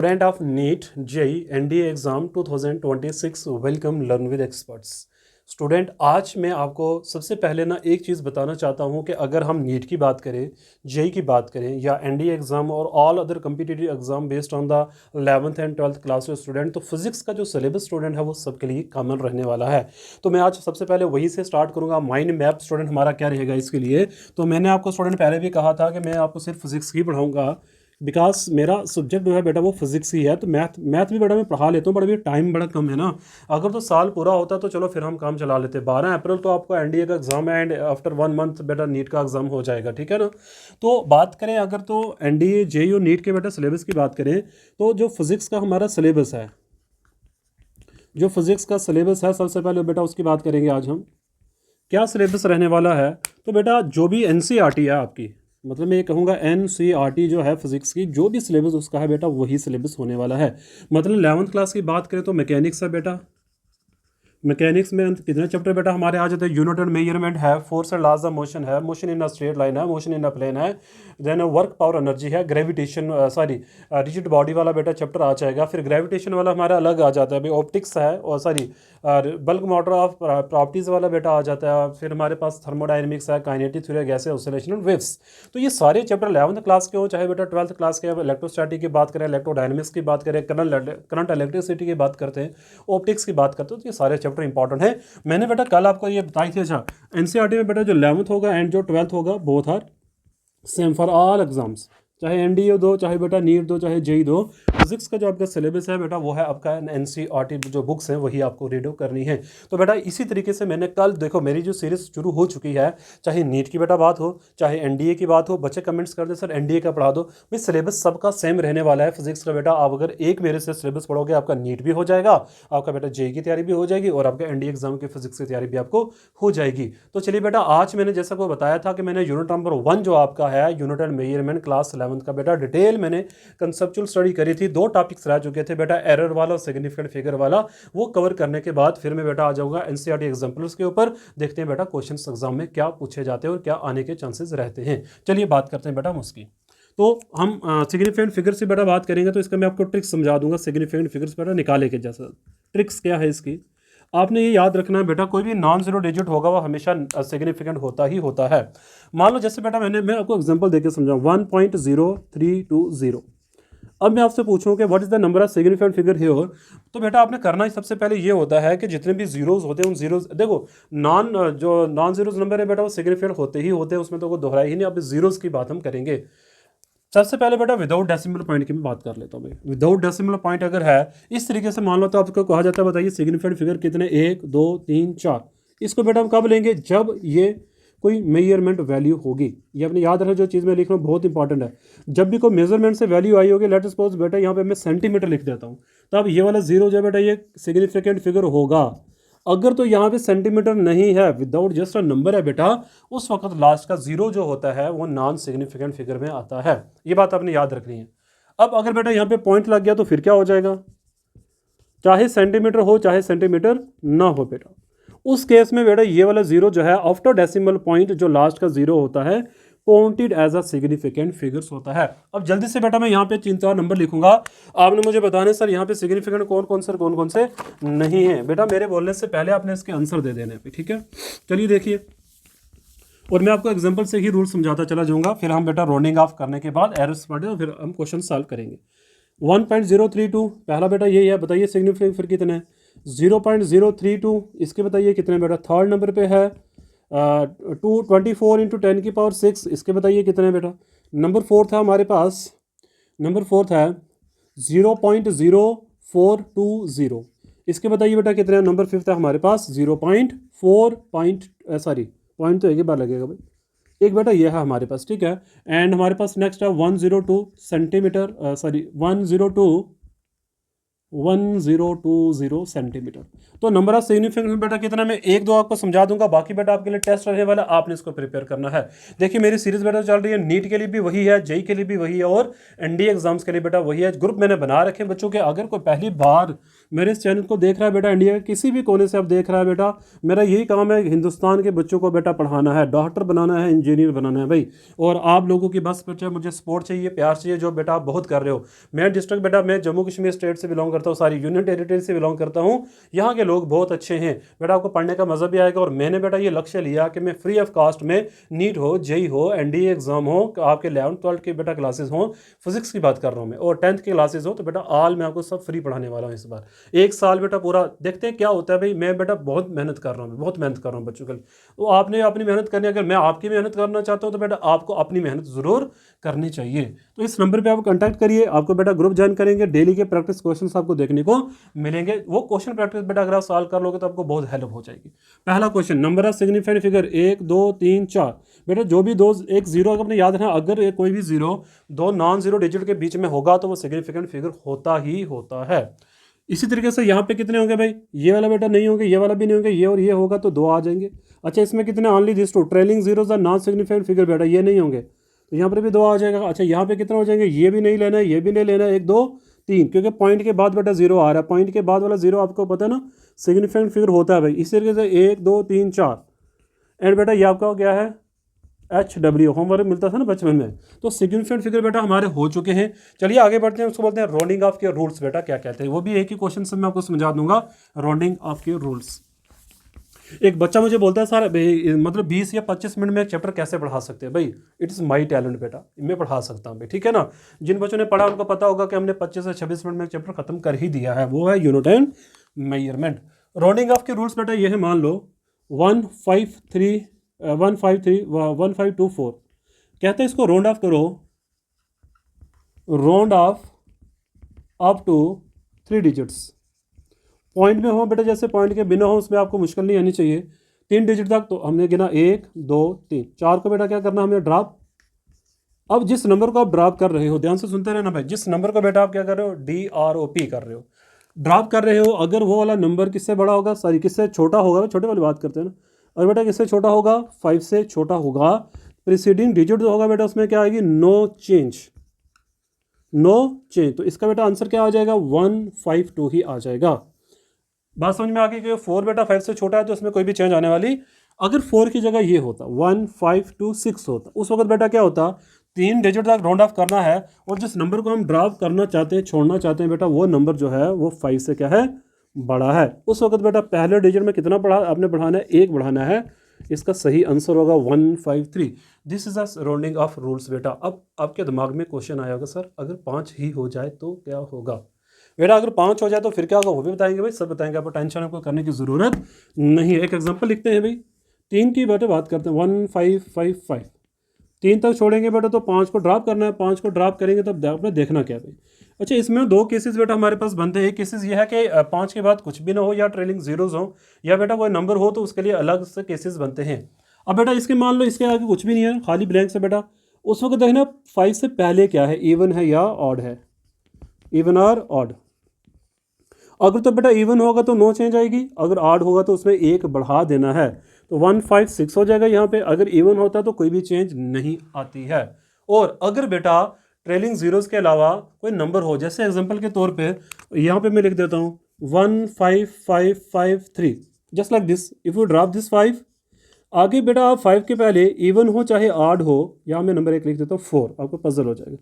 Student of NEET JEE NDA exam 2026 welcome learn with experts. Student, आज मैं आपको सबसे पहले ना एक चीज़ बताना चाहता हूँ कि अगर हम नीट की बात करें, जेई की बात करें या एनडीए एग्ज़ाम और all other competitive exam based on the 11th and 12th class के स्टूडेंट, तो फिजिक्स का जो सिलेबस स्टूडेंट है वो सबके लिए कॉमन रहने वाला है। तो मैं आज सबसे पहले वही से स्टार्ट करूँगा। माइंड मैप स्टूडेंट हमारा क्या रहेगा इसके लिए। तो मैंने आपको स्टूडेंट पहले भी कहा था कि मैं आपको सिर्फ फिजिक्स ही पढ़ाऊँगा, बिकॉज मेरा सब्जेक्ट जो है बेटा वो फिजिक्स ही है। तो मैथ भी बेटा मैं पढ़ा लेता हूँ, बट अभी टाइम बड़ा कम है ना। अगर तो साल पूरा होता तो चलो फिर हम काम चला लेते। 12 अप्रैल तो आपको एनडीए का एग्जाम है एंड आफ्टर 1 मंथ बेटा नीट का एग्जाम हो जाएगा, ठीक है ना। तो बात करें अगर तो एनडीए जेईई और नीट के बेटा सिलेबस की बात करें, तो जो फिजिक्स का हमारा सिलेबस है, जो फिजिक्स का सिलेबस है सबसे पहले बेटा उसकी बात करेंगे आज हम। क्या सिलेबस रहने वाला है। तो बेटा जो भी एनसीईआरटी है आपकी, मतलब मैं ये कहूँगा एनसीईआरटी जो है फिजिक्स की, जो भी सिलेबस उसका है बेटा वही सिलेबस होने वाला है। मतलब 11th क्लास की बात करें तो मैकेनिक्स है बेटा। मैकेनिक्स में कितने चैप्टर बेटा हमारे आ जाते हैं। यूनिट एंड मेजरमेंट है, force and laws of motion है, motion in a straight line है, मोशन इन अ प्लेन है, देन वर्क पावर एनर्जी है, ग्रेविटेशन रिजिड बॉडी वाला बेटा चैप्टर आ जाएगा। फिर ग्रेविटेशन वाला हमारा अलग आ जाता है, अभी ऑप्टिक्स है, और बल्क मोटर ऑफ प्रॉपर्टीज वाला बेटा आ जाता है। फिर हमारे पास थर्मोडायनेमिक्स है, kinetic theory, gases, oscillation and waves. तो ये सारे चैप्टर 11th क्लास के हो चाहे बेटा 12th क्लास के। इलेक्ट्रोस्टैटिक की बात करें, इलेक्ट्रोडायनेमिक्स की बात करें, करंट इलेक्ट्रिसिटी की बात करते हैं, ऑप्टिक्स की बात करते हैं, तो ये सारे चैप्टर इंपॉर्टेंट है। मैंने बेटा कल आपको ये बताई थी। अच्छा, एनसीईआरटी में बेटा जो 11th होगा एंड जो 12th होगा, both are same for all exams, चाहे एनडीए दो, चाहे बेटा नीट दो, चाहे जेई दो। फिजिक्स का जो आपका सिलेबस है बेटा वो है आपका एनसीईआरटी जो बुक्स हैं वही आपको रीड करनी है। तो बेटा इसी तरीके से मैंने कल देखो मेरी जो सीरीज शुरू हो चुकी है, चाहे नीट की बेटा बात हो चाहे एनडीए की बात हो। बच्चे कमेंट्स कर दे सर एनडीए का पढ़ा दो, भाई सिलेबस सबका सेम रहने वाला है फिजिक्स का बेटा। आप अगर एक मेरे से सिलेबस पढ़ोगे आपका नीट भी हो जाएगा, आपका बेटा जेई की तैयारी भी हो जाएगी, और आपका एनडीए एग्जाम की फिजिक्स की तैयारी भी आपको हो जाएगी। तो चलिए बेटा, आज मैंने जैसा को बताया था कि मैंने यूनिट नंबर 1 जो आपका है, unit and measurement class 11th का बेटा डिटेल मैंने कंसेप्चुअल स्टडी करी थी। 2 टॉपिक्स रह चुके थे बेटा, एरर वाला और सिग्निफिकेंट फिगर वाला। वो कवर करने के बाद फिर मैं बेटा आ जाऊंगा एनसीईआरटी एग्जाम्पल्स के ऊपर। देखते हैं बेटा क्वेश्चंस एग्जाम में क्या पूछे जाते हैं और क्या आने के चांसेस रहते हैं। चलिए बात करते हैं बेटा हम उसकी। तो हम सिग्निफिकेंट फिगर से बेटा बात करेंगे, तो इसका मैं आपको ट्रिक्स समझा दूंगा। सिग्निफिकेंट फिगर्स बेटा निकाले के जैसा ट्रिक्स क्या है इसकी, आपने ये याद रखना है बेटा। कोई भी नॉन जीरो डिजिट होगा वो हमेशा सिग्निफिकेंट होता ही होता है। मान लो जैसे बेटा मैं आपको एग्जांपल देके समझाऊं, 1.0320। अब मैं आपसे पूछूं कि what is the number of significant figure here. तो बेटा आपने करना ही सबसे पहले ये होता है कि जितने भी जीरोज होते हैं उन जीरोज, देखो जो नॉन जीरोज नंबर है बेटा वो सिग्निफिकेंट होते ही होते हैं, उसमें तो कोई दोहराई ही नहीं। अब जीरोज की बात हम करेंगे। सबसे पहले बेटा विदाउट डेसिमल पॉइंट की मैं बात कर लेता हूँ। मैं विदाउट डेसिमल पॉइंट अगर है इस तरीके से मान लो, तो आपको कहा जाता है बताइए सिग्निफिकेंट फिगर कितने, 1 2 3 4। इसको बेटा हम कब लेंगे, जब ये कोई मेजरमेंट वैल्यू होगी। ये अपने याद रखें, जो चीज़ मैं लिख रहा हूँ बहुत इंपॉर्टेंट है। जब भी कोई मेजरमेंट से वैल्यू आई होगी, लेट सपोज बेटा यहाँ पे मैं सेंटीमीटर लिख देता हूँ, तो अब ये वाला जीरो जो है बेटा ये सिग्निफिकेंट फिगर होगा। अगर तो यहाँ पे सेंटीमीटर नहीं है, विदाउट जस्ट अ नंबर है बेटा, उस वक्त लास्ट का जीरो जो होता है वो नॉन सिग्निफिकेंट फिगर में आता है। ये बात आपने याद रखनी है। अब अगर बेटा यहाँ पे पॉइंट लग गया तो फिर क्या हो जाएगा, चाहे सेंटीमीटर हो चाहे सेंटीमीटर ना हो बेटा, उस केस में बेटा ये वाला जीरो जो है आफ्टर डेसिमल पॉइंट जो लास्ट का जीरो होता है, counted as a significant figures होता है। अब जल्दी से बेटा मैं यहाँ पे 3-4 नंबर लिखूंगा, आपने मुझे बताने सर यहाँ पे सिग्निफिकेंट कौन कौन से नहीं है। बेटा मेरे बोलने से पहले आपने इसके आंसर दे देने पे, ठीक है। चलिए देखिए, और मैं आपको एग्जांपल से ही रूल समझाता चला जाऊंगा, फिर हम बेटा राउंडिंग ऑफ करने के बाद एरर्स पढ़े फिर हम क्वेश्चन सॉल्व करेंगे। 1.032 पहला बेटा यही है, बताइए सिग्निफिकेंट फिर कितने हैं। 0.032 इसके बताइए कितने बेटा। थर्ड नंबर पे है 224 × 10⁶, इसके बताइए कितने बेटा। नंबर फोर्थ है हमारे पास, नंबर फोर्थ है 0.0420, इसके बताइए बेटा कितने हैं। नंबर फिफ्थ है हमारे पास 0.4 पॉइंट तो एक ही बार लगेगा भाई, एक बेटा ये है हमारे पास, ठीक है। एंड हमारे पास नेक्स्ट है 102 सेंटीमीटर, 102 1020 सेंटीमीटर। तो नंबर ऑफ सिग्निफिकेंस बेटा कितना, मैं एक दो आपको समझा दूंगा, बाकी बेटा आपके लिए टेस्ट रहने वाला, आपने इसको प्रिपेयर करना है। देखिए मेरी सीरीज बेटा चल रही है, नीट के लिए भी वही है, जेई के लिए भी वही है, और एनडीए एग्जाम्स के लिए बेटा वही है। ग्रुप मैंने बना रखे हैं बच्चों के, अगर कोई पहली बार मेरे इस चैनल को देख रहा है बेटा, इंडिया के किसी भी कोने से आप देख रहा है बेटा, मेरा यही काम है हिंदुस्तान के बच्चों को बेटा पढ़ाना है, डॉक्टर बनाना है, इंजीनियर बनाना है भाई। और आप लोगों की बस बेटा मुझे सपोर्ट चाहिए, प्यार चाहिए, जो बेटा आप बहुत कर रहे हो। मैं डिस्ट्रिक्ट बेटा, मैं जम्मू कश्मीर स्टेट से बिलोंग करता हूँ, सारी यूनियन टेरिटरी से बिलोंग करता हूँ। यहाँ के लोग बहुत अच्छे हैं बेटा, आपको पढ़ने का मजा भी आएगा। और मैंने बेटा ये लक्ष्य लिया कि मैं फ्री ऑफ कॉस्ट में नीट हो, जेई हो, एनडीए एग्जाम हो, आपके 11th-12th की बेटा क्लासेस हो, फिजिक्स की बात कर रहा हूँ मैं, और 10th की क्लासेस हो, तो बेटा ऑल मैं आपको सब फ्री पढ़ाने वाला हूँ इस बार। एक साल बेटा पूरा देखते हैं क्या होता है भाई। मैं बेटा बहुत मेहनत कर रहा हूँ, बहुत मेहनत कर रहा हूँ बच्चों के लिए। तो आपने अपनी मेहनत करनी है, अगर मैं आपकी मेहनत करना चाहता हूँ तो बेटा आपको अपनी मेहनत ज़रूर करनी चाहिए। तो इस नंबर पे आप कांटेक्ट करिए, आपको बेटा ग्रुप ज्वाइन करेंगे, डेली के प्रैक्टिस क्वेश्चंस आपको देखने को मिलेंगे। वो क्वेश्चन प्रैक्टिस बेटा अगर आप सॉल्व कर लोगे तो आपको बहुत हेल्प हो जाएगी। पहला question, number of significant figure 1 2 3 4। बेटा जो भी दो एक जीरो अपने याद रखना, अगर कोई भी जीरो दो नॉन जीरो डिजिट के बीच में होगा तो वो सिग्निफिकेंट फिगर होता ही होता है। इसी तरीके से यहाँ पे कितने होंगे भाई, ये वाला बेटा नहीं होंगे, ये वाला भी नहीं होंगे, ये और ये होगा तो दो आ जाएंगे। अच्छा इसमें कितने, only this two trailing zeros are non significant figure बेटा, ये नहीं होंगे तो यहाँ पर भी दो आ जाएगा। अच्छा यहाँ पे कितना हो जाएंगे, ये भी नहीं लेना है, ये भी नहीं लेना है, 1 2 3, क्योंकि पॉइंट के बाद बेटा जीरो आ रहा है, पॉइंट के बाद वाला जीरो आपको पता है ना सिग्निफिकेंट फिगर होता है भाई। इसी तरीके से 1 2 3 4 एंड बेटा ये आपका क्या है, HW, होमवर्क मिलता था ना बचपन में। तो सिग्निफिकेंट फिगर बेटा हमारे हो चुके हैं। चलिए आगे बढ़ते हैं, उसको बोलते हैं राउंडिंग ऑफ के रूल्स बेटा क्या कहते हैं, वो भी एक ही क्वेश्चन से मैं आपको समझा दूंगा। राउंडिंग ऑफ के रूल्स, एक बच्चा मुझे बोलता है सर मतलब 20 या 25 मिनट में एक चैप्टर कैसे पढ़ा सकते हैं भाई। इट इज़ माई टैलेंट बेटा, मैं पढ़ा सकता हूँ भाई, ठीक है ना। जिन बच्चों ने पढ़ा उनको पता होगा कि हमने 25 से 26 मिनट में एक चैप्टर खत्म कर ही दिया है, वो है unit and measurement. Rounding off के रूल्स बेटा ये है, मान लो 1524 कहते हैं इसको राउंड ऑफ करो, round off up to 3 digits. Point में हो बेटा, जैसे पॉइंट के बिना हो उसमें आपको मुश्किल नहीं आनी चाहिए। 3 डिजिट तक तो हमने गिना 1 2 3 4 को बेटा क्या करना हमें, ड्रॉप। अब जिस नंबर को आप ड्रॉप कर रहे हो, ध्यान से सुनते रहना भाई, जिस नंबर को बेटा आप क्या कर रहे हो, DROP कर रहे हो, ड्रॉप कर रहे हो, अगर वो वाला नंबर किससे बड़ा होगा, सॉरी किससे छोटा होगा, छोटे वाली बात करते हैं ना, और बेटा किससे छोटा होगा, 5 से छोटा होगा, प्रीसीडिंग डिजिट जो होगा बेटा उसमें क्या आएगी, नो चेंज, नो चेंज। तो इसका बेटा आंसर क्या आ जाएगा, 152 ही आ जाएगा। बात समझ में आ गई कि 4 बेटा 5 से छोटा है तो उसमें कोई भी चेंज आने वाली, अगर 4 की जगह ये होता 1526 होता, उस वक्त बेटा क्या होता, 3 डिजिट तक राउंड ऑफ करना है, और जिस नंबर को हम ड्रॉप करना चाहते हैं, छोड़ना चाहते हैं बेटा, वो नंबर जो है वो 5 से क्या है, बड़ा है। उस वक्त बेटा पहले डिजिट में कितना बढ़ा आपने बढ़ाना है, 1 बढ़ाना है। इसका सही आंसर होगा 153। This is a rounding off rules बेटा। अब आपके दिमाग में क्वेश्चन आया होगा सर अगर 5 ही हो जाए तो क्या होगा बेटा, अगर 5 हो जाए तो फिर क्या होगा, वो भी बताएंगे भाई, सब बताएंगे, आपको टेंशन आपको करने की ज़रूरत नहीं है। एक एग्जांपल लिखते हैं भाई, 3 की बेटा बात करते हैं, 1555, 3 तक छोड़ेंगे बेटा तो 5 को ड्रॉप करना है, 5 को ड्रॉप करेंगे तब आपने देखना क्या है भाई। अच्छा इसमें 2 केसेस बेटा हमारे पास बनते हैं। एक केसेस ये है कि 5 के बाद कुछ भी ना हो, या ट्रेलिंग जीरोज हो, या बेटा कोई नंबर हो, तो उसके लिए अलग से केसेस बनते हैं। अब बेटा इसके मान लो इसके आगे कुछ भी नहीं है, खाली ब्लैंक से बेटा, उस वक्त देखना 5 से पहले क्या है, इवन है या ऑड है, इवन और ऑड। अगर तो बेटा इवन होगा तो नो चेंज आएगी, अगर ऑड होगा तो उसमें 1 बढ़ा देना है, तो 156 हो जाएगा यहाँ पे। अगर इवन होता तो कोई भी चेंज नहीं आती है। और अगर बेटा ट्रेलिंग जीरोस के अलावा कोई नंबर हो, जैसे एग्जांपल के तौर पे यहाँ पे मैं लिख देता हूँ 15553, just like this, if you drop this 5, आगे बेटा आप 5 के पहले इवन हो चाहे ऑड हो, यहाँ मैं नंबर 1 लिख देता हूँ 4, आपको पजल हो जाएगा।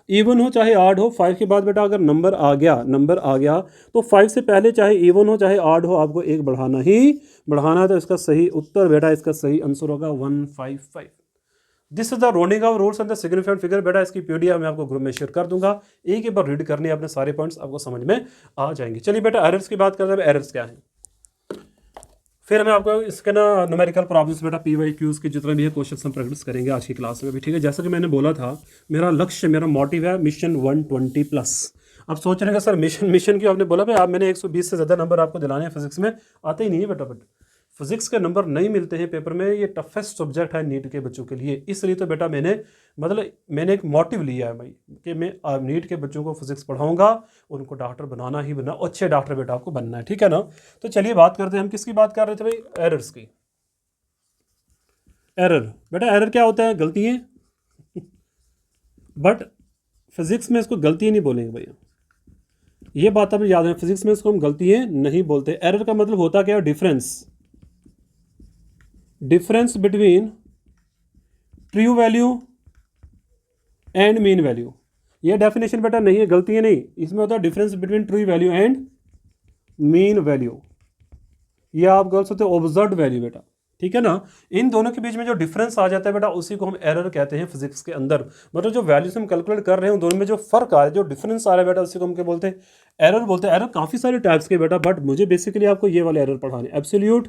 इवन हो चाहे ऑड हो, 5 के बाद बेटा अगर नंबर आ गया तो 5 से पहले चाहे इवन हो चाहे ऑड हो, आपको 1 बढ़ाना ही बढ़ाना है। तो इसका सही उत्तर बेटा, इसका सही आंसर होगा 155। This is the rounding off rules and the significant figure बेटा। इसकी पीडीएफ मैं आपको ग्रुप में शेयर कर दूंगा, एक ही बार रीड करनी है, अपने सारे पॉइंट्स आपको समझ में आ जाएंगे। चलिए बेटा एरर्स की बात करते हैं, एरर्स क्या है, फिर मैं आपको इसके ना न्यूमेरिकल प्रॉब्लम्स बेटा PYQs के जितने भी है क्वेश्चन हम प्रैक्टिस करेंगे आज की क्लास में भी, ठीक है। जैसा कि मैंने बोला था, मेरा लक्ष्य, मेरा मोटिव है मिशन 120+। अब सोच रहे हैं सर मिशन क्यों आपने बोला भाई, आप मैंने 120 से ज़्यादा नंबर आपको दिलाने हैं फिजिक्स में, आते ही नहीं है बेटा। बट फिजिक्स के नंबर नहीं मिलते हैं पेपर में, ये टफेस्ट सब्जेक्ट है नीट के बच्चों के लिए। इसलिए तो बेटा मैंने एक मोटिव लिया है भाई कि मैं नीट के बच्चों को फिजिक्स पढ़ाऊंगा, उनको डॉक्टर बनाना ही बना, अच्छे डॉक्टर बेटा आपको बनना है, ठीक है ना। तो चलिए बात करते हैं, हम किसकी बात कर रहे थे भाई, एरर्स की। एरर बेटा, एरर क्या होता है, गलतियाँ। बट फिजिक्स में इसको गलतियाँ नहीं बोलेंगे भैया, ये बात आप याद है, फिजिक्स में इसको हम गलतियाँ नहीं बोलते। एरर का मतलब होता क्या है, difference between true value and mean value. ये डेफिनेशन बेटा नहीं है, गलतियाँ नहीं, इसमें होता है difference between true value and mean value. ये आप बोल सकते हो ऑब्जर्व्ड वैल्यू बेटा, ठीक है ना। इन दोनों के बीच में जो डिफरेंस आ जाता है बेटा, उसी को हम एरर कहते हैं फिजिक्स के अंदर। मतलब जो वैल्यूज हम कैलकुलेट कर रहे हैं, दोनों में जो फर्क आ रहा है, जो डिफरेंस आ रहा है बेटा, उसी को हम क्या बोलते हैं, एरर बोलते हैं। एरर काफ़ी सारे टाइप्स के बेटा, बट मुझे बेसिकली आपको ये वाले एरर पढ़ाने, एब्सोल्यूट,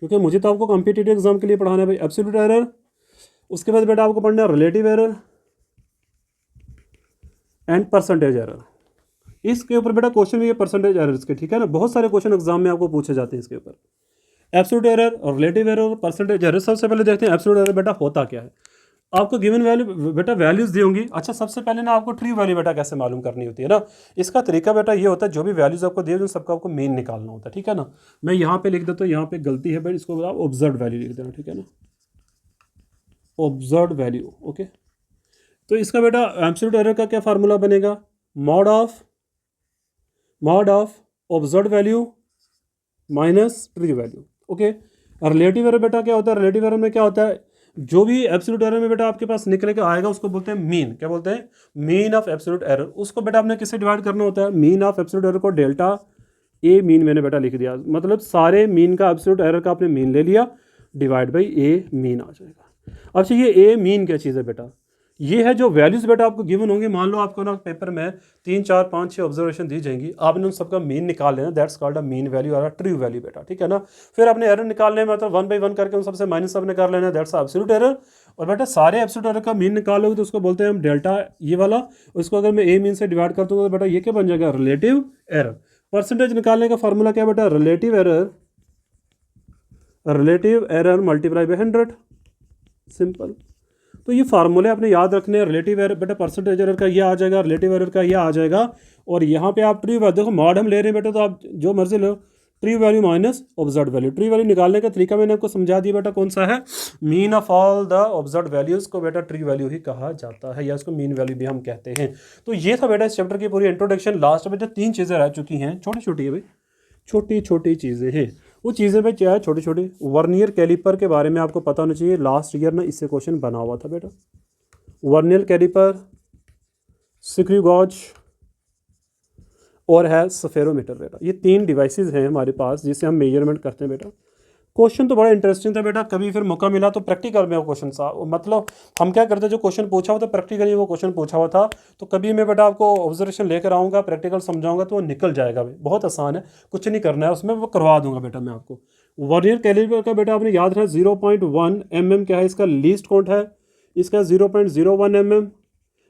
क्योंकि मुझे तो आपको कॉम्पिटिटिव एग्जाम के लिए पढ़ाना है भाई, एब्सोल्यूट एरर। उसके बाद बेटा आपको पढ़ना है relative error and percentage error. इसके ऊपर बेटा क्वेश्चन भी है परसेंटेज एरर्स के, ठीक है ना, बहुत सारे क्वेश्चन एग्जाम में आपको पूछे जाते हैं इसके ऊपर। एब्सोल्यूट एरर और रिलेटिव एरर और परसेंटेज एरर। सबसे पहले देखते हैं एब्सोल्यूट एरर बेटा होता क्या है। आपको गिवन वैल्यू बेटा वैल्यूज दी होंगी। अच्छा, सबसे पहले ना आपको ट्रू वैल्यू बेटा कैसे मालूम करनी होती है ना, इसका तरीका बेटा ये होता है, जो भी वैल्यूज आपको दिए, सबका आपको मीन निकालना होता है, ठीक है ना। मैं यहाँ पे लिख देता हूँ, यहाँ पे गलती है भाई, इसको आप ऑब्जर्व वैल्यू लिख देना, ठीक है ना, ऑब्जर्व वैल्यू, ओके। तो इसका बेटा एब्सोल्यूट एरर का क्या फार्मूला बनेगा, mod of observe value minus true value, okay. Relative error बेटा क्या होता है, रिलेटिव एरर में क्या होता है, जो भी एब्सोल्यूट एरर में बेटा आपके पास निकले के आएगा, उसको बोलते हैं मीन। क्या बोलते हैं, मीन ऑफ एब्सोल्यूट एरर। उसको बेटा आपने किससे डिवाइड करना होता है, मीन ऑफ एब्सोल्यूट एरर को डेल्टा ए मीन मैंने बेटा लिख दिया, मतलब सारे मीन का एब्सोल्यूट एरर का आपने मीन ले लिया, डिवाइड बाई ए मीन आ जाएगा। अच्छा, ये ए मीन क्या चीज़ है बेटा, ये है जो वैल्यूज बेटा आपको गिवन होंगे। मान लो आपको ना पेपर में 3 4 5 6 ऑब्जर्वेशन दी जाएंगी, आपने उन सबका मीन निकाल लेना, that's called a mean value और ट्रू वैल्यू बेटा, ठीक है ना। फिर आपने एरर निकालने में मतलब 1 बाई 1 करके उन सबसे माइनस सब निकाल लेना, दैट्स एब्सोल्यूट एरर। और बेटा सारे एब्सोल्यूट एरर का मीन निकालोगे तो उसको बोलते हैं हम डेल्टा ये वाला। उसको अगर मैं ए मीन से डिवाइड कर दूंगा तो बेटा ये क्या बन जाएगा, रिलेटिव एरर। परसेंटेज निकालने का फॉर्मूला क्या बेटा, relative error multiply by 100, simple. तो ये फार्मूले आपने याद रखने हैं। रिलेटिव एरर बेटा परसेंटेज एरर का ये आ जाएगा, रिलेटिव एरर का ये आ जाएगा, और यहाँ पे आप ट्रू वैल्यू देखो, मॉड हम ले रहे हैं बेटा, तो आप जो मर्जी लो, true value minus observe value. True value निकालने का तरीका मैंने आपको समझा दिया बेटा, कौन सा है, mean of all the observe values को बेटा ट्रू वैल्यू ही कहा जाता है, या इसको मीन वैल्यू भी हम कहते हैं। तो ये था बेटा इस चैप्टर की पूरी इंट्रोडक्शन। लास्ट में बेटा 3 चीज़ें रह चुकी हैं, छोटी छोटी है भाई, छोटी छोटी चीज़ें हैं। वो चीज़ें में क्या है, छोटी छोटी। वर्नियर कैलिपर के बारे में आपको पता होना चाहिए, लास्ट ईयर ना इससे क्वेश्चन बना हुआ था बेटा। वर्नियर कैलिपर, स्क्रू गॉज और है स्फेरोमीटर बेटा, ये 3 डिवाइसेस हैं हमारे पास जिससे हम मेजरमेंट करते हैं बेटा। क्वेश्चन तो बड़ा इंटरेस्टिंग था बेटा, कभी फिर मौका मिला तो प्रैक्टिकल में वो क्वेश्चन था, मतलब हम क्या करते, जो क्वेश्चन पूछा हुआ था प्रैक्टिकली वो क्वेश्चन पूछा हुआ था, तो कभी मैं बेटा आपको ऑब्जर्वेशन लेकर आऊँगा, प्रैक्टिकल समझाऊंगा तो वो निकल जाएगा भाई, बहुत आसान है, कुछ नहीं करना है उसमें, वो करवा दूंगा बेटा मैं आपको। वर्नियर कैलिपर का बेटा आपने याद रखना 0.1 mm क्या है, इसका लीस्ट काउंट है, इसका 0.01 mm,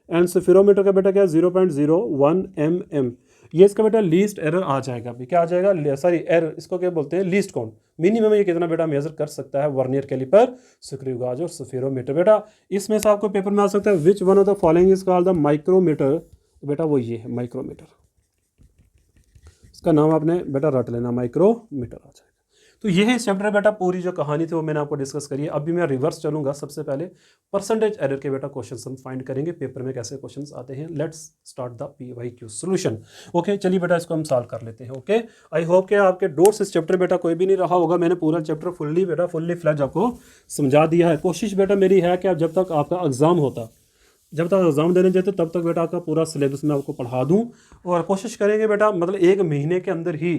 एंड स्फेरोमीटर का बेटा क्या है 0.01 mm। ये इसका बेटा लीस्ट एरर आ जाएगा अभी, क्या आ जाएगा, सॉरी एरर, इसको क्या बोलते हैं, लीस्ट काउंट, मिनिमम ये कितना बेटा मेजर कर सकता है वर्नियर कैलिपर, स्क्रू गॉज और स्फेरोमीटर बेटा। इसमें से आपको पेपर में आ सकता है which one of the following is called the micrometer, तो बेटा वो ये है माइक्रोमीटर, इसका नाम आपने बेटा रट लेना, माइक्रोमीटर आ जाएगा। तो ये है इस चैप्टर बेटा पूरी जो कहानी थी वो मैंने आपको डिस्कस करी है। अभी मैं रिवर्स चलूंगा, सबसे पहले परसेंटेज एरर के बेटा क्वेश्चंस हम फाइंड करेंगे, पेपर में कैसे क्वेश्चंस आते हैं। Let's start the PYQ solution. Okay, चलिए बेटा इसको हम सॉल्व कर लेते हैं। ओके, आई होप कि आपके डाउट्स इस चैप्टर बेटा कोई भी नहीं रहा होगा, मैंने पूरा चैप्टर फुल्ली फ्लैज आपको समझा दिया है। कोशिश बेटा मेरी है कि आप जब तक आपका एग्जाम होता, जब तक एग्ज़ाम देने जाते तब तक बेटा आपका पूरा सिलेबस मैं आपको पढ़ा दूं, और कोशिश करेंगे बेटा मतलब 1 महीने के अंदर ही,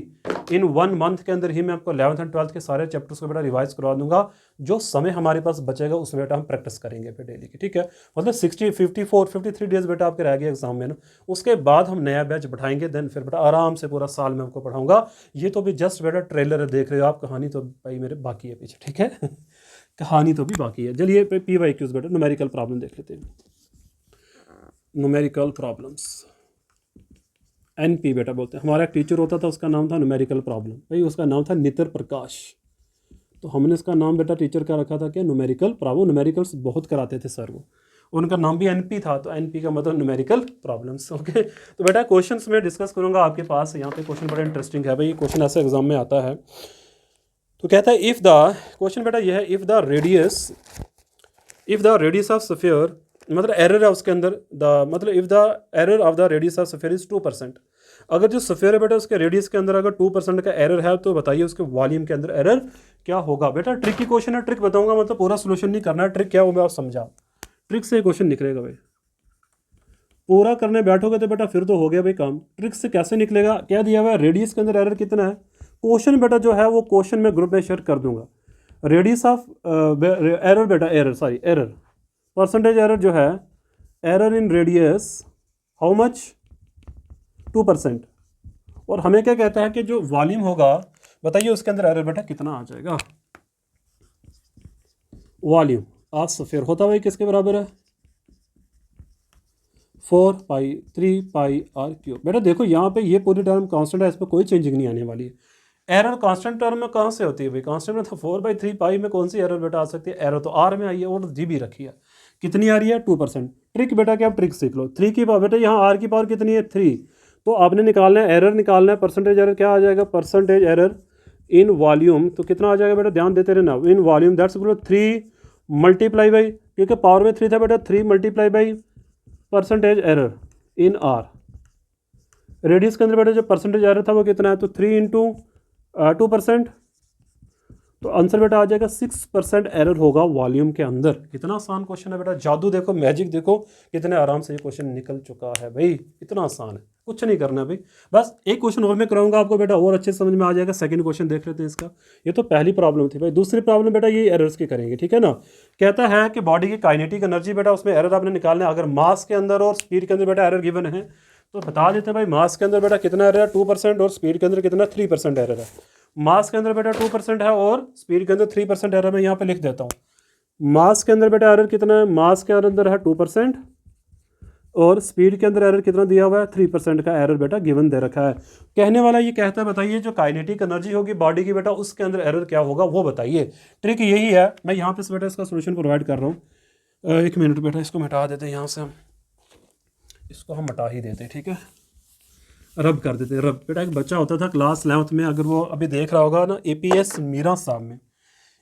इन 1 मंथ के अंदर ही मैं आपको 11th एंड 12th के सारे चैप्टर्स को बेटा रिवाइज करवा दूंगा। जो समय हमारे पास बचेगा उसमें बेटा हम प्रैक्टिस करेंगे फिर डेली की, ठीक है। मतलब 53 डेज बेटा आपके रह गए एग्जाम में ना, उसके बाद हम नया बैच बैठाएंगे, देन फिर बेटा आराम से पूरा साल में आपको पढ़ाऊंगा। ये तो भी जस्ट बेटा ट्रेलर देख रहे हो आप, कहानी तो भाई मेरे बाकी है पीछे, ठीक है कहानी तो भी बाकी है। चलिए PYQs बेटा न्यूमेरिकल प्रॉब्लम देख लेते हैं। न्यूमेरिकल प्रॉब्लम्स, NP बेटा बोलते हैं। हमारा एक टीचर होता था, उसका नाम था न्यूमेरिकल प्रॉब्लम, भाई उसका नाम था नितर प्रकाश। तो हमने इसका नाम बेटा टीचर का रखा था क्या, न्यूमेरिकल प्रॉब्लम। न्यूमेरिकल्स बहुत कराते थे सर वो, उनका नाम भी एनपी था, तो एनपी का मतलब न्यूमेरिकल प्रॉब्लम्स। ओके, तो बेटा क्वेश्चंस में डिस्कस करूंगा आपके पास। यहाँ पे क्वेश्चन बड़ा इंटरेस्टिंग है भाई, ये क्वेश्चन ऐसे एग्जाम में आता है। तो कहता है इफ़ द, क्वेश्चन बेटा ये है, if the radius of sphere, मतलब एरर है उसके अंदर, मतलब if the error of the radius of sphere is 2%। अगर जो स्फीयर है बेटा उसके रेडियस के अंदर अगर 2% का एरर है, तो बताइए उसके वॉल्यूम के अंदर एरर क्या होगा। बेटा ट्रिक की क्वेश्चन है, ट्रिक बताऊंगा, मतलब पूरा सोल्यूशन नहीं करना है, ट्रिक क्या हो मैं आप समझा, ट्रिक से क्वेश्चन निकलेगा भाई। पूरा करने बैठोगे तो बेटा फिर तो हो गया भाई काम। ट्रिक से कैसे निकलेगा, क्या दिया हुआ है, रेडियस के अंदर एरर कितना है। क्वेश्चन बेटा जो है वो क्वेश्चन में ग्रुप में शेयर कर दूंगा। रेडियस ऑफ एरर बेटा, एरर परसेंटेज एरर जो है, error in radius how much, 2%। और हमें क्या कहता है कि जो वॉल्यूम होगा, बताइए उसके अंदर एरर बेटा कितना आ जाएगा। वॉल्यूम ऑफ स्फीयर होता भाई किसके बराबर है, 4π3πr3। बेटा देखो यहाँ पे ये पूरी टर्म कांस्टेंट है, इस पर कोई चेंजिंग नहीं आने वाली है। एरर कांस्टेंट टर्म में कहाँ से होती है भाई, कांस्टेंट में तो 4/3π में कौन सी एरर बेटा आ सकती है, एरर तो आर में आई है और जी भी रखी है। कितनी आ रही है, 2%। ट्रिक बेटा क्या, आप ट्रिक सीख लो। 3 की पावर बेटा, यहाँ आर की पावर कितनी है, 3। तो आपने निकालना है एरर, निकालना है परसेंटेज एरर, क्या आ जाएगा, परसेंटेज एरर इन वॉल्यूम, तो कितना आ जाएगा बेटा, ध्यान देते रहना, in volume that's equal 3 multiply by, क्योंकि पावर में 3 था बेटा, 3 multiply by percentage error in are. Radius के अंदर बेटा जो परसेंटेज एरर था वो कितना है, तो 3 इंटू 2%, तो आंसर बेटा आ जाएगा 6% एरर होगा वॉल्यूम के अंदर। कितना आसान क्वेश्चन है बेटा, जादू देखो, मैजिक देखो, कितने आराम से ये क्वेश्चन निकल चुका है भाई, इतना आसान है, कुछ नहीं करना है भाई। बस एक क्वेश्चन और मैं कराऊंगा आपको बेटा, और अच्छे समझ में आ जाएगा। सेकंड क्वेश्चन देख लेते हैं इसका, ये तो पहली प्रॉब्लम थी भाई। दूसरी प्रॉब्लम बेटा ये एरर्स की करेंगे, ठीक है ना। कहता है कि बॉडी की काइनेटिक एनर्जी बेटा, उसमें एरर आपने निकालना है। अगर मास के अंदर और स्पीड के अंदर बेटा एरर गिवन है, तो बता देते हैं भाई मास के अंदर बेटा कितना एरर है, 2%, और स्पीड के अंदर कितना, 3% एरर है। मास के अंदर बेटा 2% है और स्पीड के अंदर 3% एरर, मैं यहाँ पे लिख देता हूँ। मास के अंदर बेटा एरर कितना है, मास के अंदर है 2%, और स्पीड के अंदर एरर कितना दिया हुआ है, 3% का एरर बेटा गिवन दे रखा है। कहने वाला ये कहता है बताइए जो काइनेटिक एनर्जी होगी बॉडी की बेटा, उसके अंदर एरर क्या होगा वो बताइए। ट्रिक यही है, मैं यहाँ पे बेटा इसका सोल्यूशन प्रोवाइड कर रहा हूँ। 1 मिनट बेटा, इसको मिटा देते हैं यहाँ से, हम इसको हम हटा ही देते हैं, ठीक है, रब कर देते हैं, रब। बेटा एक बच्चा होता था क्लास 11th में, अगर वो अभी देख रहा होगा ना, APS मीरा साहब में,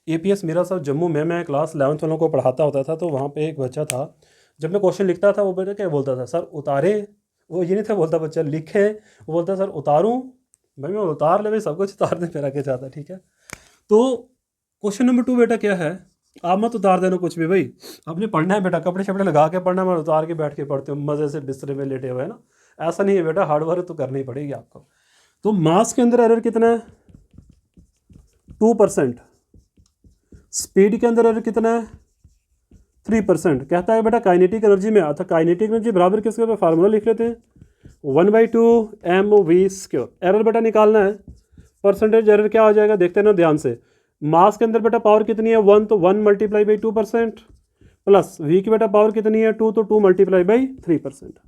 APS मीरा साहब जम्मू में, मैं क्लास 11th वालों को पढ़ाता होता था। तो वहाँ पे एक बच्चा था, जब मैं क्वेश्चन लिखता था वो बेटा क्या बोलता था, सर उतारें, वो ये नहीं था बोलता बच्चा लिखें, वो बोलता सर उतारूँ, भाई मैं उतार ले भाई, सब कुछ उतार दे मेरा क्या चाहता, ठीक है। तो क्वेश्चन नंबर 2 बेटा क्या है, आप मत उतार देना कुछ भी भाई, आपने पढ़ना है बेटा, कपड़े शपड़े लगा के पढ़ना है, मैं उतार के बैठ के पढ़ते हो मज़े से बिस्तरे में लेटे हुए है ना, ऐसा नहीं है बेटा, हार्ड वर्क तो करनी पड़ेगी आपको। तो मास के अंदर एरर कितना है, 2%, स्पीड के अंदर एरर कितना है, 3%। कहता है बेटा काइनेटिक एनर्जी में, अर्थात काइनेटिक एनर्जी बराबर किसके, फार्मूला लिख लेते हैं, 1/2 mv²। एरर बेटा निकालना है, परसेंटेज एरर क्या आ जाएगा देखते हैं ना ध्यान से। मास के अंदर बेटा पावर कितनी है, 1, तो 1 मल्टीप्लाई बाई 2%, प्लस वी की बेटा पावर कितनी है, 2, तो 2 मल्टीप्लाई बाई 3%।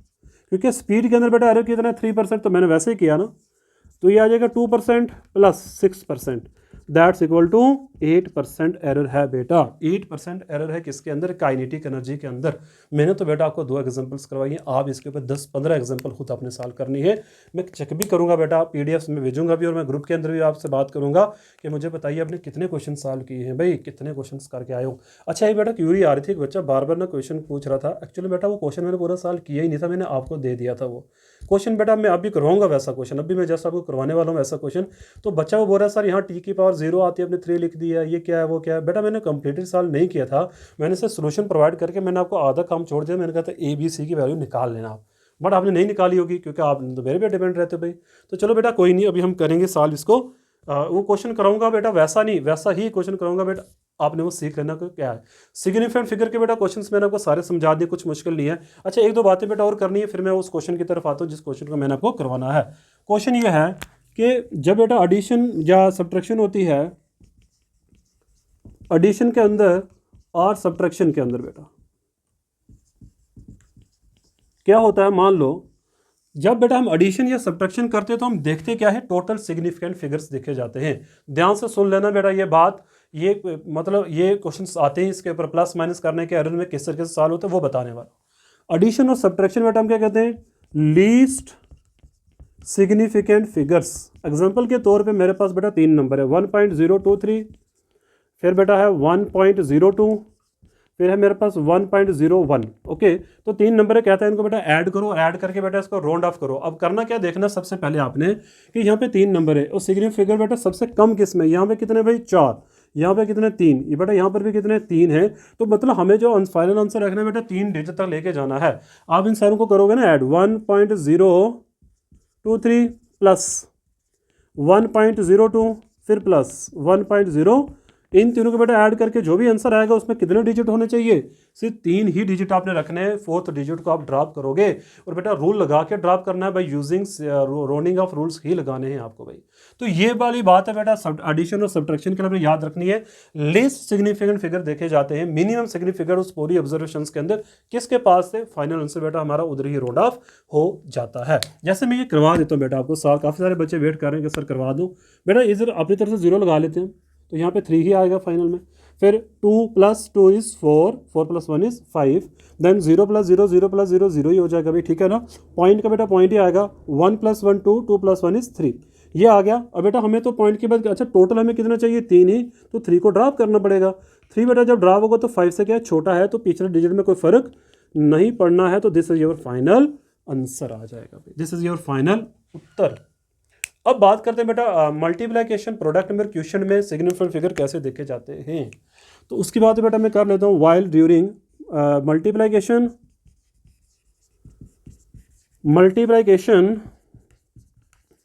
क्योंकि स्पीड के अंदर बेटा एरर कितना है, 3%, तो मैंने वैसे ही किया ना, तो ये आ जाएगा 2% plus 6%, that's equal to 8% error है बेटा। 8% एरर है किसके अंदर, काइनेटिक एनर्जी के अंदर। मैंने तो बेटा आपको 2 एग्जांपल्स करवाई हैं, आप इसके ऊपर 10-15 एग्जांपल खुद अपने साल करनी है। मैं चेक भी करूंगा बेटा, PDF में भेजूंगा भी, और मैं ग्रुप के अंदर भी आपसे बात करूंगा कि मुझे बताइए आपने कितने क्वेश्चन सॉल्व किए हैं भाई, कितने क्वेश्चन करके आए हो। अच्छा ये बेटा क्यूरी आ रही थी, एक बच्चा बार बार ना क्वेश्चन पूछ रहा था, एक्चुअली बेटा वो क्वेश्चन मैंने पूरा साल किया ही नहीं था, मैंने आपको दे दिया था वो क्वेश्चन बेटा, मैं अभी करवाऊंगा वैसा क्वेश्चन, अभी मैं जैसा आपको करवाने वाला हूँ वैसा क्वेश्चन। तो बच्चा वो बोल रहा है सर यहाँ टी की पावर 0 आती है, आपने 3 लिख दिया, ये क्या है वो क्या है। बेटा मैंने कंप्लीटली सॉल्व नहीं किया था, मैंने इसे सोल्यूशन प्रोवाइड करके मैंने आपको आधा काम छोड़ दिया, मैंने कहा था ABC की वैल्यू निकाल लेना आप, बट आपने नहीं निकाली होगी क्योंकि आप तो मेरे पे डिपेंड रहते हो भाई। तो चलो बेटा कोई नहीं, अभी हम करेंगे सॉल्व इसको, वो क्वेश्चन कराऊंगा बेटा, वैसा नहीं वैसा ही क्वेश्चन कराऊंगा बेटा, आपने वो सीख लेना कि क्या है। सिग्निफिकेंट फिगर के बेटा क्वेश्चंस मैंने आपको सारे समझा दिए, कुछ मुश्किल नहीं है। अच्छा 1-2 बातें बेटा और करनी है, फिर मैं उस क्वेश्चन की तरफ आता हूँ जिस क्वेश्चन को मैंने आपको करवाना है। क्वेश्चन ये है कि जब बेटा एडिशन या सब्ट्रैक्शन होती है, एडिशन के अंदर और सब्ट्रैक्शन के अंदर बेटा क्या होता है, मान लो जब बेटा हम एडिशन या सब्ट्रैक्शन करते हैं तो हम देखते क्या है, टोटल सिग्निफिकेंट फिगर्स देखे जाते हैं। ध्यान से सुन लेना बेटा ये बात, ये मतलब ये क्वेश्चंस आते हैं इसके ऊपर प्लस माइनस करने के एरर में किस तरीके से सॉल्व होते हैं वो बताने वाला। एडिशन और सब्ट्रैक्शन बेटा हम क्या कहते हैं, लीस्ट सिग्निफिकेंट फिगर्स। एग्जांपल के तौर पे मेरे पास बेटा 3 नंबर है 1.023, फिर बेटा है 1.02, फिर है मेरे पास 1.01। ओके, तो 3 नंबर है, कहता है इनको बेटा ऐड करो, ऐड करके बेटा इसको राउंड ऑफ करो। अब करना क्या, देखना सबसे पहले आपने कि यहाँ पे 3 नंबर है और सिग्निफिकेंट फिगर बेटा सबसे कम किस में, यहाँ पे कितने भाई 4, यहाँ पे कितने 3, ये बेटा यहाँ पर भी कितने 3 है। तो मतलब हमें जो फाइनल आंसर रखना है बेटा 3 डिजिट तक लेके जाना है। आप इन सारों को करोगे ना ऐड, 1.023 प्लस 1.02 फिर प्लस 1.0, इन तीनों को बेटा ऐड करके जो भी आंसर आएगा उसमें कितने डिजिट होने चाहिए, सिर्फ 3 ही डिजिट आपने रखने हैं। 4th डिजिट को आप ड्रॉप करोगे और बेटा रूल लगा के ड्रॉप करना है भाई, यूजिंग राउंडिंग ऑफ रूल्स ही लगाने हैं आपको भाई। तो ये वाली बात है बेटा, एडिशन और सब्ट्रैक्शन के लिए हमें याद रखनी है। लीस्ट सिग्निफिकेंट फिगर देखे जाते हैं, मिनिमम सिग्निफिकेंट उस पूरी ऑब्जर्वेशन के अंदर किसके पास थे, फाइनल आंसर बेटा हमारा उधर ही राउंड ऑफ हो जाता है। जैसे मैं ये करवा देता हूँ बेटा आपको, काफ़ी सारे बच्चे वेट कर रहे हैं कि सर करवा दूँ बेटा, इधर अपनी तरफ से 0 लगा लेते हैं तो यहाँ पे 3 ही आएगा फाइनल में। फिर 2 + 2 इज़ 4, 4 + 1 इज़ 5, देन 0 + 0 0 + 0 0 ही हो जाएगा भाई, ठीक है ना। पॉइंट का बेटा पॉइंट ही आएगा, 1 + 1 2, 2 + 1 इज़ 3, ये आ गया। अब बेटा हमें तो पॉइंट के बाद अच्छा टोटल हमें कितना चाहिए, 3 ही, तो 3 को ड्रॉप करना पड़ेगा। 3 बेटा जब ड्रॉप होगा तो 5 से क्या छोटा है, तो पिछले डिजिट में कोई फर्क नहीं पड़ना है, तो this is your final answer आ जाएगा भाई, दिस इज योर फाइनल उत्तर। अब बात करते हैं बेटा मल्टीप्लिकेशन प्रोडक्ट नंबर क्वेश्चन में सिग्निफिकेंट फिगर कैसे देखे जाते हैं। तो उसकी बात बेटा मैं कर लेता हूँ, while during multiplication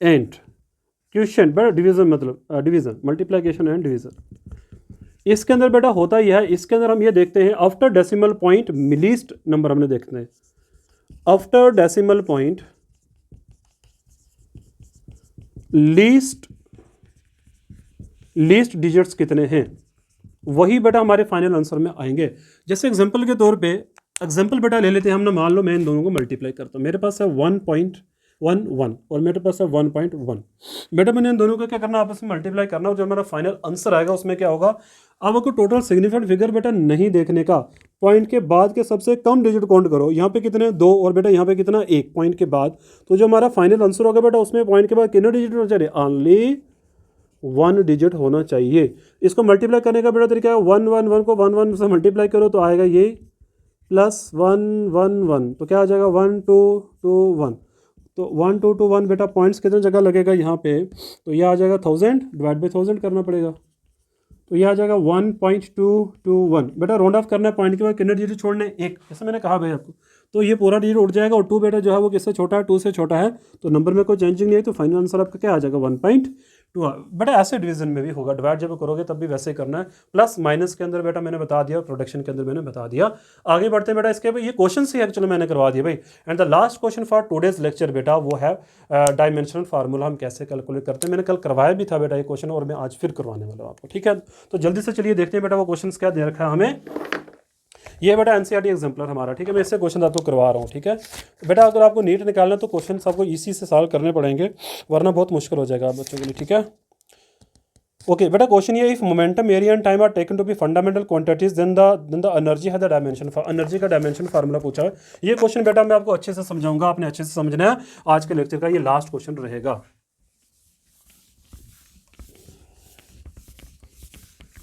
and question बेटा डिवीजन, मतलब डिवीजन, मल्टीप्लिकेशन एंड डिवीजन। इसके अंदर बेटा होता ही है, इसके अंदर हम ये देखते हैं after decimal point least number हमने देखते हैं, after decimal point least digits कितने हैं, वही बेटा हमारे फाइनल आंसर में आएंगे। जैसे एग्जांपल के तौर पे, एग्जांपल बेटा ले लेते हैं हम ना, मान लो मैं इन दोनों को मल्टीप्लाई करता हूँ, मेरे पास है 1.11 और मेरे पास है 1.1। बेटा मैंने इन दोनों को क्या करना, आपस में मल्टीप्लाई करना, और जो हमारा फाइनल आंसर आएगा उसमें क्या होगा। अब आपको टोटल सिग्निफिकेंट फिगर बेटा नहीं देखने का, पॉइंट के बाद के सबसे कम डिजिट काउंट करो, यहाँ पे कितने 2 और बेटा यहाँ पे कितना 1 पॉइंट के बाद, तो जो हमारा फाइनल आंसर होगा बेटा उसमें पॉइंट के बाद कितने डिजिट होना चाहिए, ओनली 1 डिजिट होना चाहिए। इसको मल्टीप्लाई करने का बेटा तरीका है, 1 1 1 को 1 1 से मल्टीप्लाई करो तो आएगा ये +1 1 1, तो क्या आ जाएगा 1 2 2 1, तो 1 2 2 1 बेटा पॉइंट्स कितने जगह लगेगा यहाँ पे, तो ये आ जाएगा 1000 डिवाइड बाई 1000 करना पड़ेगा, तो ये आ जाएगा 1.221। बेटा राउंड ऑफ करना है, पॉइंट के बाद कितने डिजिट छोड़ने, 1, जैसे मैंने कहा भाई आपको, तो ये पूरा डिजिट उठ जाएगा। और 2 बेटा जो है वो किससे छोटा है, 2 से छोटा है, तो नंबर में कोई चेंजिंग नहीं है, तो फाइनल आंसर आपका क्या आ जाएगा 1.2। बेटा ऐसे डिवीजन में भी होगा, डिवाइड जब करोगे तब भी वैसे ही करना है, प्लस माइनस के अंदर बेटा मैंने बता दिया, प्रोडक्शन के अंदर मैंने बता दिया। आगे बढ़ते हैं बेटा, इसके ये क्वेश्चन से एक्चुअली मैंने करवा दिया भाई। And the last question for today's lecture बेटा वो है डायमेंशनल फार्मूला हम कैसे कैलकुलेट करते हैं। मैंने कल करवाया भी था बेटा ये क्वेश्चन, और मैं आज फिर करवाने वाला हूँ आपको, ठीक है। तो जल्दी से चलिए देखते हैं बेटा वो क्वेश्चन क्या दे रखा है हमें। ये बेटा एनसीईआरटी एग्जाम्पलर हमारा, ठीक है, मैं इससे क्वेश्चन आपको करवा रहा हूँ, ठीक है। बेटा अगर आपको नीट निकालना है तो क्वेश्चन आपको इसी से सॉल्व करने पड़ेंगे, वरना बहुत मुश्किल हो जाएगा आप बच्चों के लिए, ठीक है। ओके बेटा क्वेश्चन ये, if momentum area and time are taken to be fundamental quantities then the energy है द डायमेंशन, एनर्जी का डायमेंशन फार्मूला पूछा है। ये क्वेश्चन बेटा मैं आपको अच्छे से समझाऊंगा, आपने अच्छे से समझना है, आज के लेक्चर का ये लास्ट क्वेश्चन रहेगा।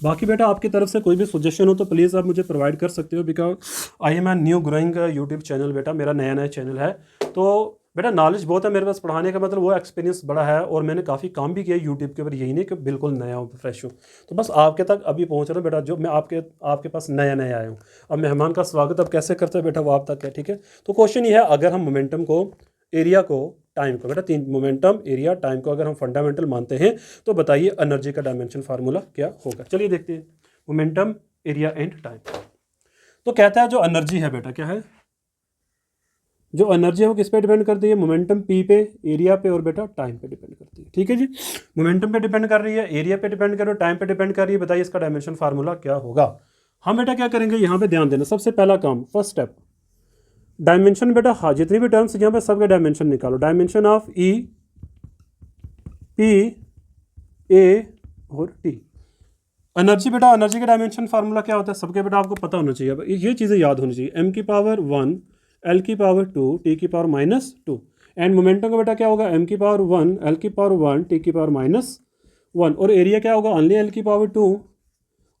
बाकी बेटा आपकी तरफ से कोई भी सजेशन हो तो प्लीज़ आप मुझे प्रोवाइड कर सकते हो, because I am a new growing YouTube channel बेटा, मेरा नया चैनल है, तो बेटा नॉलेज बहुत है मेरे पास, पढ़ाने का मतलब वो एक्सपीरियंस बड़ा है, और मैंने काफ़ी काम भी किया यूट्यूब के ऊपर, यही नहीं कि बिल्कुल नया हूँ फ्रेश हूँ, तो बस आपके तक अभी पहुँच रहा हूँ बेटा, जो मैं आपके पास नया आया हूँ। अब मेहमान का स्वागत अब कैसे करते हैं बेटा वो आप तक है, ठीक है। तो क्वेश्चन ये है, अगर हम मोमेंटम को, एरिया को, टाइम को, बेटा 3 मोमेंटम, एरिया, टाइम को अगर हम फंडामेंटल मानते हैं तो बताइए एनर्जी का डायमेंशन फार्मूला क्या होगा। चलिए देखते हैं, मोमेंटम, एरिया एंड टाइम। तो कहता है जो एनर्जी है बेटा, क्या है, जो एनर्जी है वो किस पे डिपेंड करती है, मोमेंटम पी पे, एरिया पे और बेटा टाइम पे डिपेंड करती है, ठीक है जी। मोमेंटम पे डिपेंड कर रही है, एरिया पे डिपेंड कर रही है, टाइम पे डिपेंड कर रही है, बताइए इसका डायमेंशन फार्मूला क्या होगा। हम बेटा क्या करेंगे, यहाँ पे ध्यान देना, सबसे पहला काम, फर्स्ट स्टेप, डायमेंशन बेटा, हाँ जितनी भी टर्म्स यहाँ पे सबके डायमेंशन निकालो, डायमेंशन ऑफ ई, पी, ए और टी। एनर्जी बेटा, एनर्जी का डायमेंशन फार्मूला क्या होता है सबके बेटा आपको पता होना चाहिए। अब ये चीज़ें याद होनी चाहिए, m की पावर 1, l की पावर 2, t की पावर -2। एंड मोमेंटम का बेटा क्या होगा, m की पावर 1, l की पावर 1, t की पावर -1। और एरिया क्या होगा, ओनली l की पावर 2।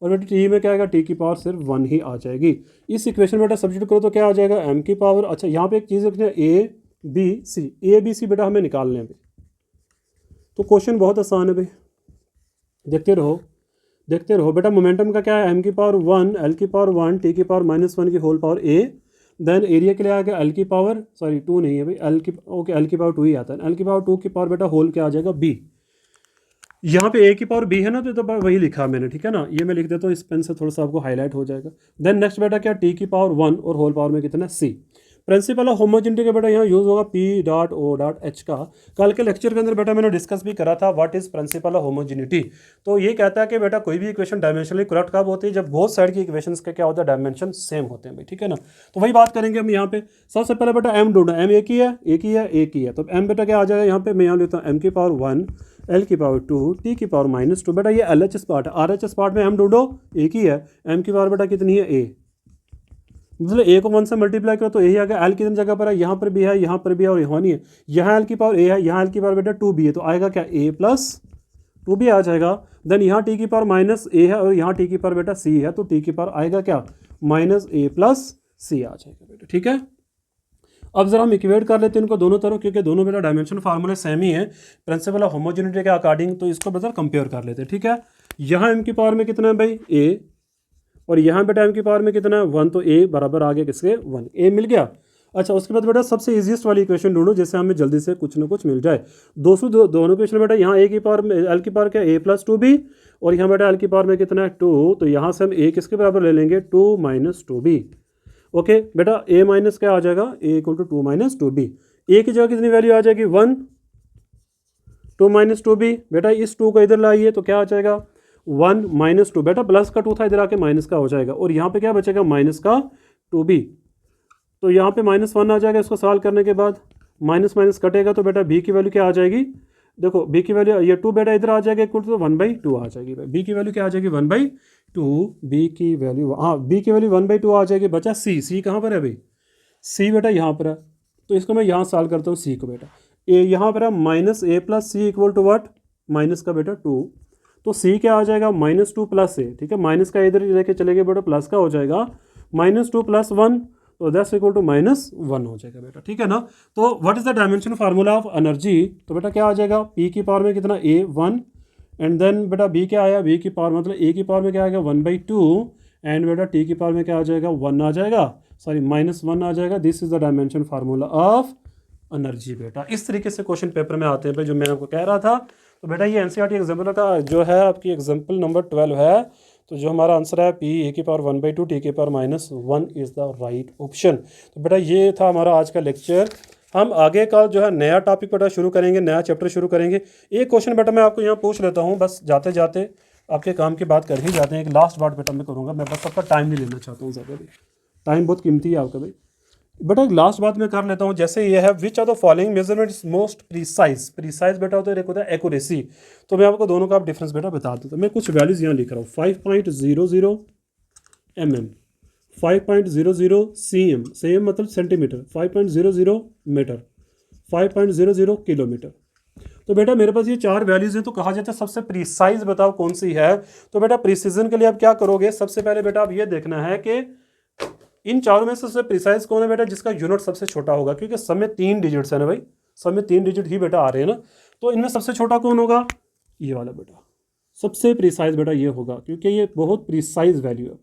और बेटा टी में क्या आएगा, टी की पावर सिर्फ 1 ही आ जाएगी। इस इक्वेशन में बेटा सब्स्टिट्यूट करो तो क्या आ जाएगा, m की पावर, अच्छा यहाँ पे एक चीज़ रखनी है, A B C, A B C बेटा हमें निकालने हैं भाई। तो क्वेश्चन बहुत आसान है भाई, देखते रहो देखते रहो बेटा। मोमेंटम का क्या है, m की पावर 1, l की पावर 1, t की पावर -1 की whole power a। Then area के लिए आ गया l की पावर, सॉरी 2 नहीं है भाई, l की, ओके l की पावर 2 ही आता है। l की पावर 2 की पावर बेटा होल क्या आ जाएगा, b। यहाँ पे a की पावर b है ना, तो वही लिखा मैंने, ठीक है ना। ये मैं लिख देता हूँ इस पेन से, थोड़ा सा आपको हाईलाइट हो जाएगा। देन नेक्स्ट बेटा क्या, t की पावर 1 और होल पावर में कितना, c। प्रिंसिपल ऑफ होमोजेनिटी का बेटा यहाँ यूज होगा P.O.H का। कल के लेक्चर के अंदर बेटा मैंने डिस्कस भी करा था what is principle of homogeneity. तो ये कहता है कि बेटा कोई भी इक्वेशन डायमेंशनली करेक्ट कब होती है, जब बोथ साइड की इक्वेशंस के क्या होता है, डायमेंशन सेम होते हैं भाई, ठीक है ना। तो वही बात करेंगे हम यहाँ पे। सबसे पहले बेटा m ढूंढना, m एक ही है, एक ही है, एक ही है। तो m बेटा क्या आ जाएगा यहाँ पे, मैं यहाँ लिखता हूँ m की पावर 1, l की पावर 2, t की पावर -2। बेटा ये LHS पार्ट है, RHS पार्ट में m ढूंढो, एक ही है। m की पावर बेटा कितनी है, a। मतलब a को 1 से मल्टीप्लाई करो तो यही आ गया। l कितनी जगह पर है, यहाँ पर भी है, यहाँ पर भी है, और यहाँ नहीं है। यहाँ l की पावर a है, यहाँ l की पावर बेटा 2b है, तो आएगा क्या, a प्लस 2b आ जाएगा। देन यहाँ t की पावर -a है, और यहाँ t की पावर बेटा c है, तो t की पावर आएगा क्या, -a प्लस c आ जाएगा बेटा, ठीक है। अब जरा हम इक्वेट कर लेते हैं इनको दोनों तरफ, क्योंकि दोनों बेटा डायमेंशन फार्मूले सेम ही है प्रिंसिपल ऑफ होमोजेनिटी के अकॉर्डिंग। तो इसको बेटा कंपेयर कर लेते हैं, ठीक है। यहाँ m की पावर में कितना है भाई, a, और यहाँ बेटा m की पावर में कितना है, 1। तो a बराबर आ गया किसके, 1, a मिल गया। अच्छा उसके बाद बेटा सबसे इजीएस्ट वाली इक्वेशन ढूंढो जिससे हमें जल्दी से कुछ ना कुछ मिल जाए। दोनों इक्वेशन बेटा, यहाँ a की पावर में l की पावर क्या, a प्लस 2b, और यहाँ बेटा l की पावर में कितना है, 2। तो यहाँ से हम a किसके बराबर ले लेंगे, 2 - 2b। ओके बेटा a माइनस क्या आ जाएगा, a equal to 2 - 2b। a की जगह कितनी वैल्यू आ जाएगी, 1, 2 - 2b। बेटा इस 2 को इधर लाइए तो क्या आ जाएगा, 1 - 2। बेटा प्लस का 2 था, इधर आके माइनस का हो जाएगा, और यहाँ पे क्या बचेगा, माइनस का 2b। तो यहाँ पे -1 आ जाएगा। इसको सॉल्व करने के बाद माइनस माइनस कटेगा, तो बेटा b की वैल्यू क्या आ जाएगी, देखो b की वैल्यू, ये 2 बेटा इधर आ जाएगा, इक्वल टू 1/2 आ जाएगी। b की वैल्यू क्या आ जाएगी, 1/2। b की वैल्यू, हाँ b की वैल्यू 1/2 आ जाएगी। बचा c कहाँ पर है भाई, c बेटा यहाँ पर है। तो इसको मैं यहाँ सॉल्व करता हूँ c को बेटा। यहाँ पर है -a plus c equal to what, minus का बेटा 2। तो c क्या आ जाएगा, -2 प्लस a, ठीक है। माइनस का इधर लेके चले गए बेटा, प्लस का हो जाएगा, -2 + 1, तो दैट्स इक्वल टू -1 हो जाएगा बेटा, ठीक है ना। तो what is the dimension formula of energy, तो बेटा क्या आ जाएगा, p की पावर में कितना, a 1, एंड देन बेटा b क्या आया, b की पावर मतलब a की पावर में क्या आएगा, 1/2, एंड बेटा t की पावर में क्या आ जाएगा, 1 आ जाएगा, सॉरी -1 आ जाएगा। This is the dimension formula of energy बेटा। इस तरीके से क्वेश्चन पेपर में आते हैं भाई, जो मैं आपको कह रहा था। तो बेटा ये एनसीईआरटी एग्जाम्पल का जो है आपकी एग्जाम्पल नंबर 12 है। तो जो हमारा आंसर है p a की पावर 1/2 t की power -1 is the right option. तो बेटा ये था हमारा आज का लेक्चर। हम आगे का जो है नया टॉपिक बेटा शुरू करेंगे, नया चैप्टर शुरू करेंगे। एक क्वेश्चन बेटा मैं आपको यहाँ पूछ लेता हूँ, बस जाते जाते आपके काम की बात कर ही जाते हैं। एक लास्ट बात बेटा मैं करूँगा, मैं बस आपका टाइम नहीं लेना चाहता हूँ ज़्यादा भी, टाइम बहुत कीमती है आपका भाई। बेटा एक लास्ट बात मैं कर लेता हूँ, जैसे ये है which are the following measurement is most precise बेटा होता है, एक होता है एक्यूरेसी। तो मैं आपको दोनों का डिफरेंस बेटा बता दूँ। तो मैं कुछ वैल्यूज़ यहाँ लिख रहा हूँ, 5.00 mm, 5.00 cm, सेम मतलब सेंटीमीटर, 5.00 मीटर, 5.00 किलोमीटर। तो बेटा मेरे पास ये 4 वैल्यूज़ हैं। तो कहा जाता है सबसे प्रीसाइज बताओ कौन सी है। तो बेटा प्रीसीजन के लिए आप क्या करोगे, सबसे पहले बेटा आप ये देखना है कि इन चारों में सबसे प्रिसाइज कौन है बेटा, जिसका यूनिट सबसे छोटा होगा, क्योंकि सब में 3 डिजिट्स है ना भाई, सब में 3 डिजिट ही बेटा आ रहे हैं ना। तो इनमें सबसे छोटा कौन होगा, ये वाला बेटा सबसे प्रिसाइज बेटा ये होगा, क्योंकि ये बहुत प्रिसाइज वैल्यू है,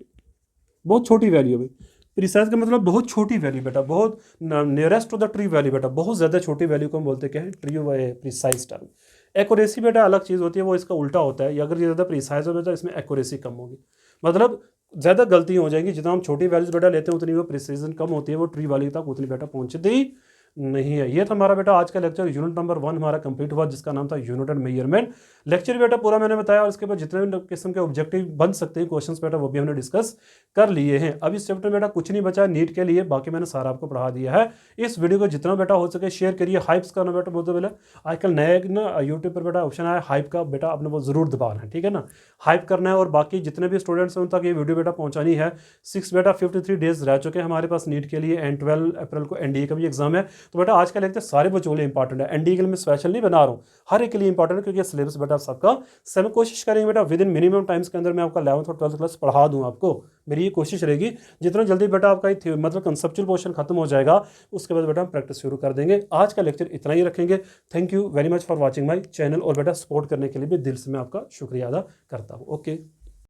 बहुत छोटी वैल्यू है भाई। प्रिसाइज का मतलब बहुत छोटी वैल्यू बेटा, बहुत nearest to the true value बेटा, बहुत ज़्यादा छोटी वैल्यू को हम बोलते क्या है, ट्री प्रिसाइज टर्म। एक्यूरेसी बेटा अलग चीज़ होती है, वो इसका उल्टा होता है। अगर ये ज़्यादा प्रिसाइज हो बेटा, इसमें एक्यूरेसी कम होगी, मतलब ज़्यादा गलती हो जाएगी। जितना हम छोटी वैल्यूज बेटा लेते हैं उतनी वो प्रिसीजन कम होती है, वो ट्री वैल्यू तक उतनी बेटा पहुँचती नहीं है। ये था हमारा बेटा आज का लेक्चर, यूनिट नंबर 1 हमारा कंप्लीट हुआ, जिसका नाम था यूनिट एंड मेजरमेंट। लेक्चर बेटा पूरा मैंने बताया, और इसके बाद जितने भी किस्म के ऑब्जेक्टिव बन सकते हैं क्वेश्चंस बेटा, वो भी हमने डिस्कस कर लिए हैं। अब इस चैप्टर में बेटा कुछ नहीं बचा नीट के लिए, बाकी मैंने सारा आपको पढ़ा दिया है। इस वीडियो को जितना बेटा हो सके शेयर करिए। हाइप्स करना बेटा बोलते पहले, आजकल नए ना यूट्यूब पर बेटा ऑप्शन आया हाइप का, बेटा आपने वो जरूर दबाना है, ठीक है ना। हाइप करना है, और बाकी जितने भी स्टूडेंट्स हैं उन तक ये वीडियो बेटा पहुंचानी है। 53 डेज रह चुके हैं हमारे पास नीट के लिए, एंड 12 अप्रैल को एनडीए का भी एग्जाम है। तो बेटा आज का लेक्चर सारे बच्चों के लिए इंपॉर्टेंट है, एनडीए के लिए मैं स्पेशल नहीं बना रहा हूँ, हर एक के लिए इंपॉर्टेंट है, क्योंकि सिलेबस बेटा सबका सेम। कोशिश करेंगे बेटा विद इन मिनिमम टाइम्स के अंदर मैं आपका 11th और 12th क्लास पढ़ा दूँ आपको, मेरी ये कोशिश रहेगी। जितना जल्दी बेटा आपका मतलब कंसेप्चुअल पोर्शन खत्म हो जाएगा, उसके बाद बेटा हम प्रैक्टिस शुरू कर देंगे। आज का लेक्चर इतना ही रखेंगे। Thank you very much for watching my channel, और बेटा सपोर्ट करने के लिए भी दिल से मैं आपका शुक्रिया अदा करता हूँ। ओके।